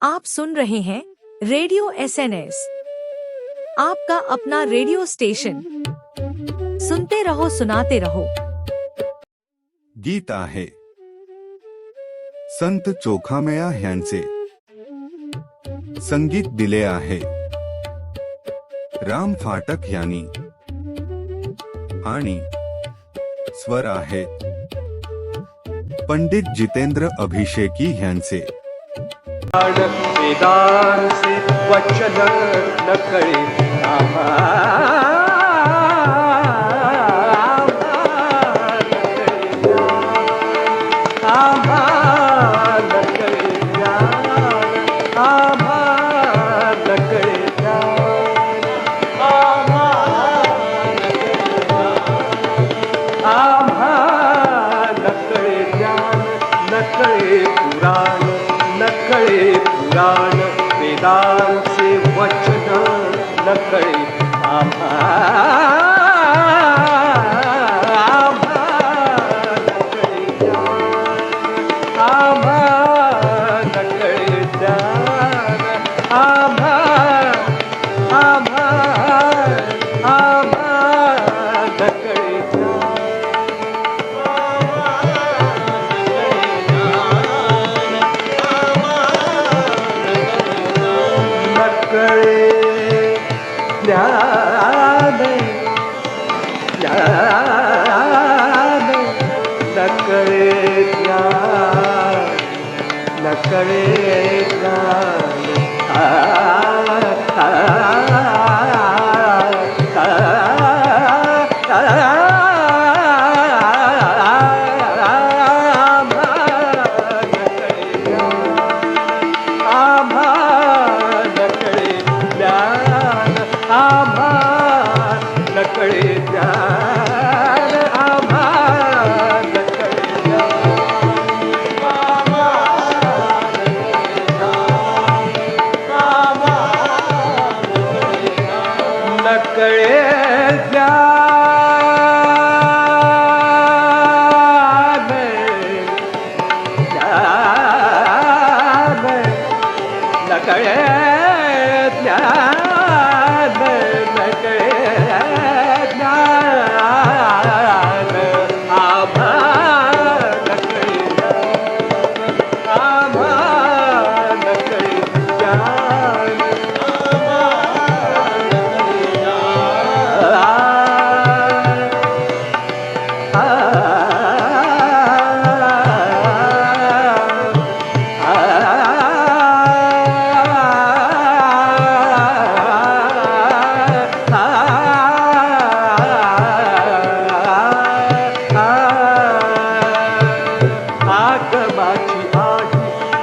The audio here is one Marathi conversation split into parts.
आप सुन रहे हैं रेडियो एसएनएस, आपका अपना रेडियो स्टेशन। सुनते रहो, सुनाते रहो। गीत आहे संत चोखामेळा ह्यांचे, संगीत दिले आहे राम फाटक यांनी आणि स्वर आहेत पंडित जितेंद्र अभिषेकी ह्यांचे। वेदांचे वचन न कळे पुराण वेदांचे वचन न कळे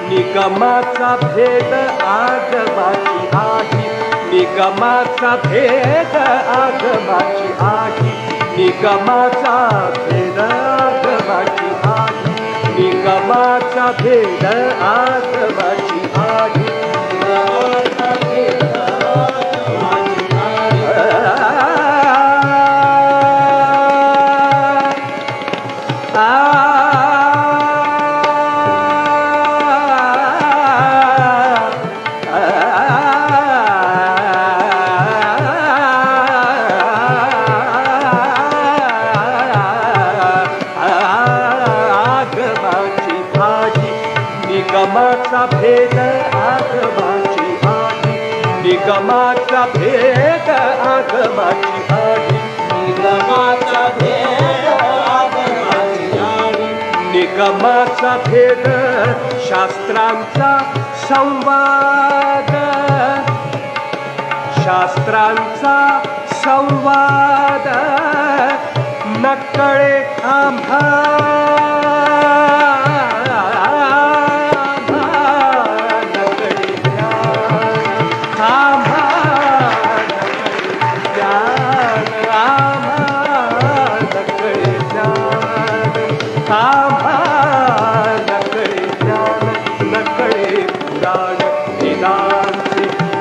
निगमाचा भेद आगमाची आधी, निगमाचा भेद आगमाची आधी, निगमाचा भेद आगमाची आधी, निगमाचा भेद आगमाची आधी, निगमाचा भेद निगमाचा भेद आगमाची आधी, निगमाचा भेद आगमाची आधी, निगमाचा भेद आगमाची आधी, निगमाचा भेद शास्त्रांचा संवाद, शास्त्रांचा संवाद नकळे आम्हा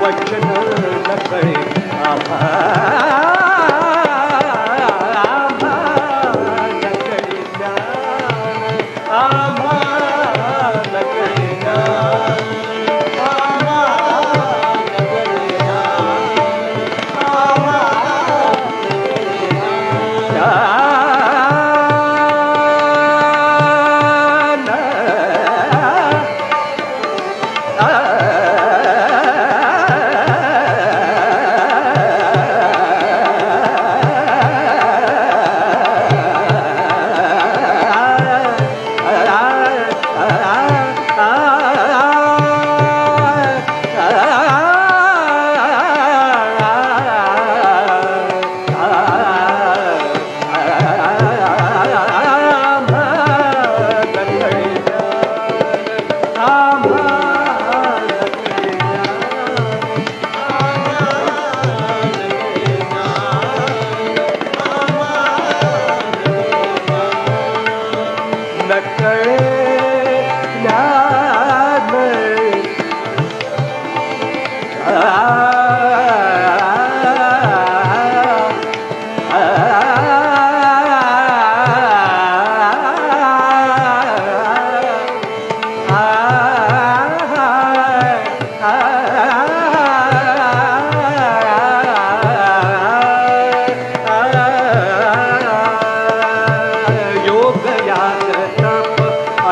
वचन न कळे आम्हा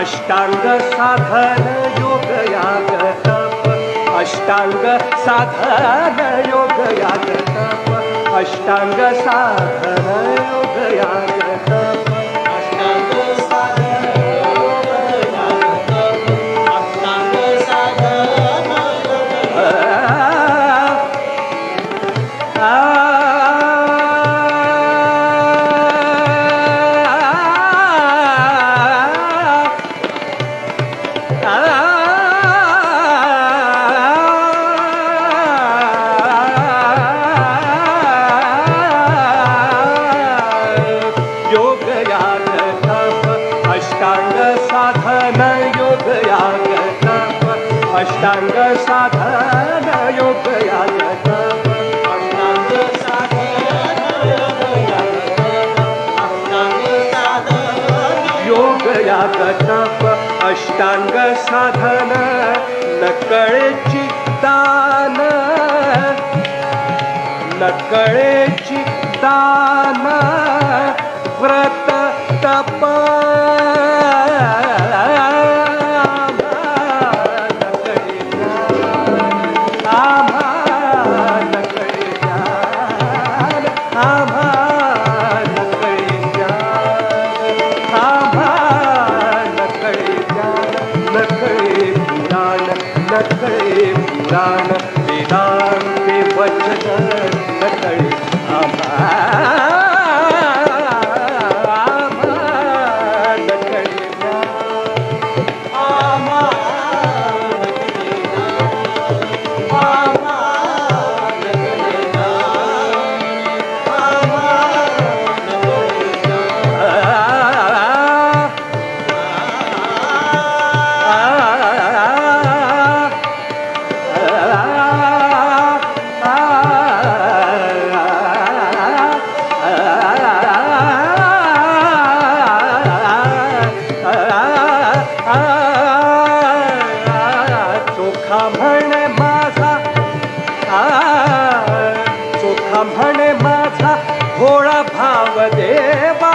अष्टांग साधन योग याग तप अष्टांग साधन योग याग तप अष्टांग साधन योग याग तप अष्टांग साधन योग याग तप अष्टांग साधन योग याग तप अष्टांग साधन योग याग तप अष्टांग साधन योग याग तप अष्टांग साधन योग याग तप अष्टांग साधन योग याग तप अष्टांग साधन नकळेची दान नकळेची दान व्रत तप नकळे पुराण वेदांते वचन नकळे चोखा म्हणे माझा चोखा म्हणे माझा भोळा भाव देवा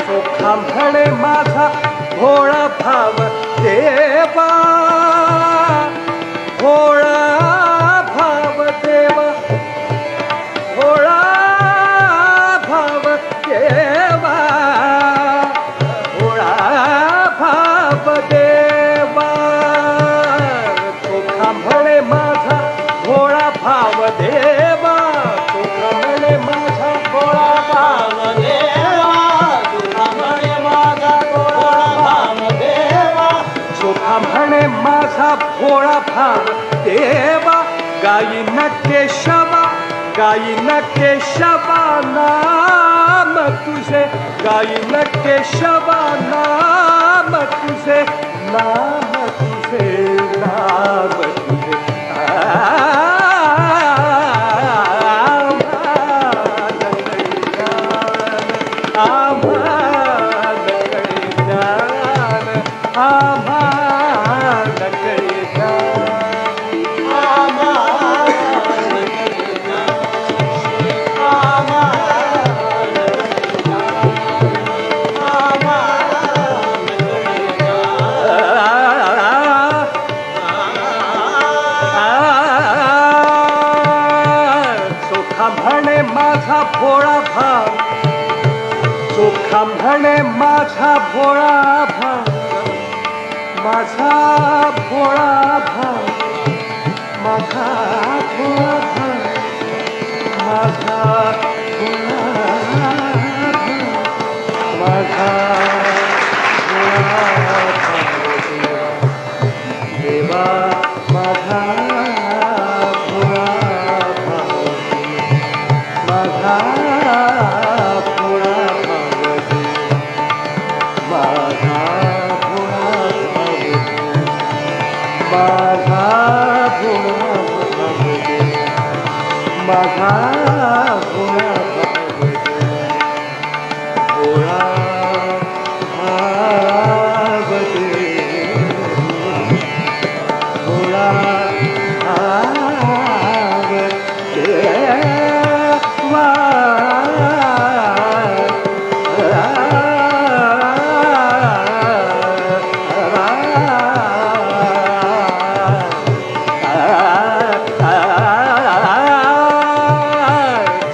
चोखा म्हणे माझा भोळा भाव देवा भोळा भाव देवा भोळा भाव देवा भोळा भाव देवा चोखा म्हणे माझा भोळा भाव देवा चोखा म्हणे माझा भोळा भाव चोखा म्हणे माझा भोळा भाव देवा गायीन केशवा नाम तुझे गायीन केशवा नाम तुझे नाम तुझे नाम तुझे सुखा म्हणे माझा भोळा भाव, माझा भोळा भाव, माझा भोळा भाव, माझा भोळा भाव, माझा भोळा भाव देवा, माझा भोळा भाव, माझा भोळा भाव, माझा भोळा भाव, माझा भोळा भाव, माझा भोळा भाव, भोळा भाव भोळा भाव देवा,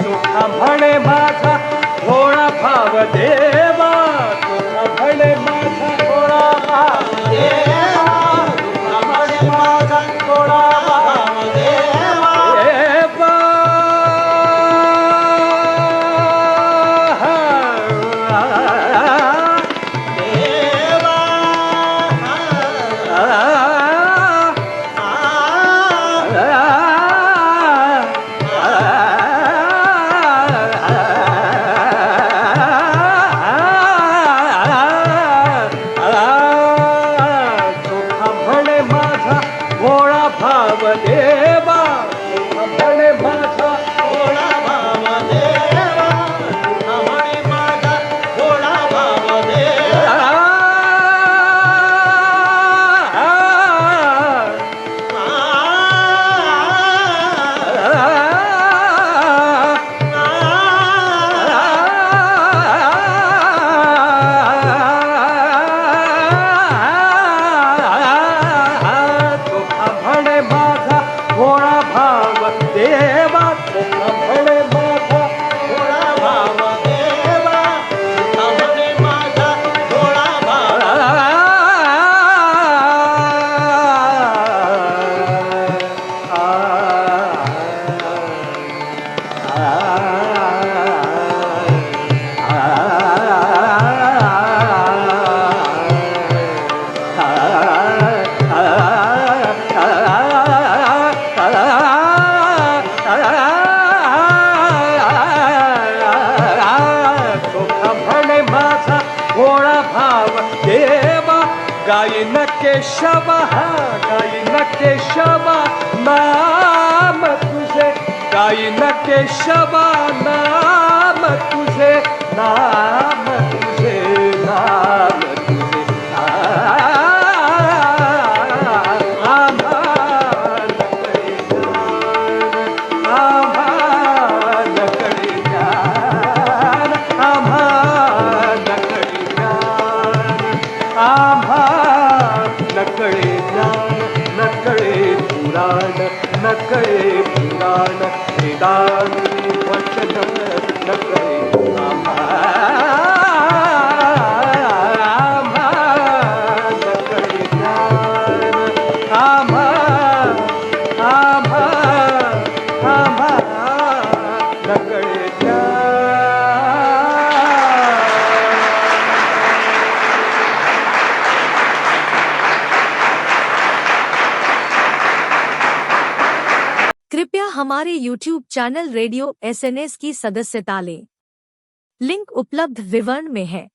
सुखा म्हणे माझा भोळा भाव देवा, सुखा म्हणे माझा भोळा भाव देवा, तुका म्हणे माझा भोळा भाव देवा. देवा. देवा, सुखा म्हणे माझा भोळा भाव देवा, सुखा म्हणे माझा भोळा भाव देवा, तुका म्हणे माझा भोळा भाव देवा. सुखा म्हणे माझा भोळा भाव देवा, सुखा म्हणे माझा भोळा भाव देवा, तुका म्हणे माझा भोळा भाव. सुखा म्हणे माझा भोळा भाव देवा, गायीन केशव हा, गायीन केशव नाम तुझे, गायीन केशव नाम तुझे, नाम तुझे, नाम तुझे. नकळे ज्ञान, नकळे पुराण, नकळे पुराण, वेदांत वचन नकळे नकळे ज्ञान, नकळे ज्ञान. कृपया हमारे YouTube चैनल रेडियो SNS की सदस्यता लें। लिंक उपलब्ध विवरण में है।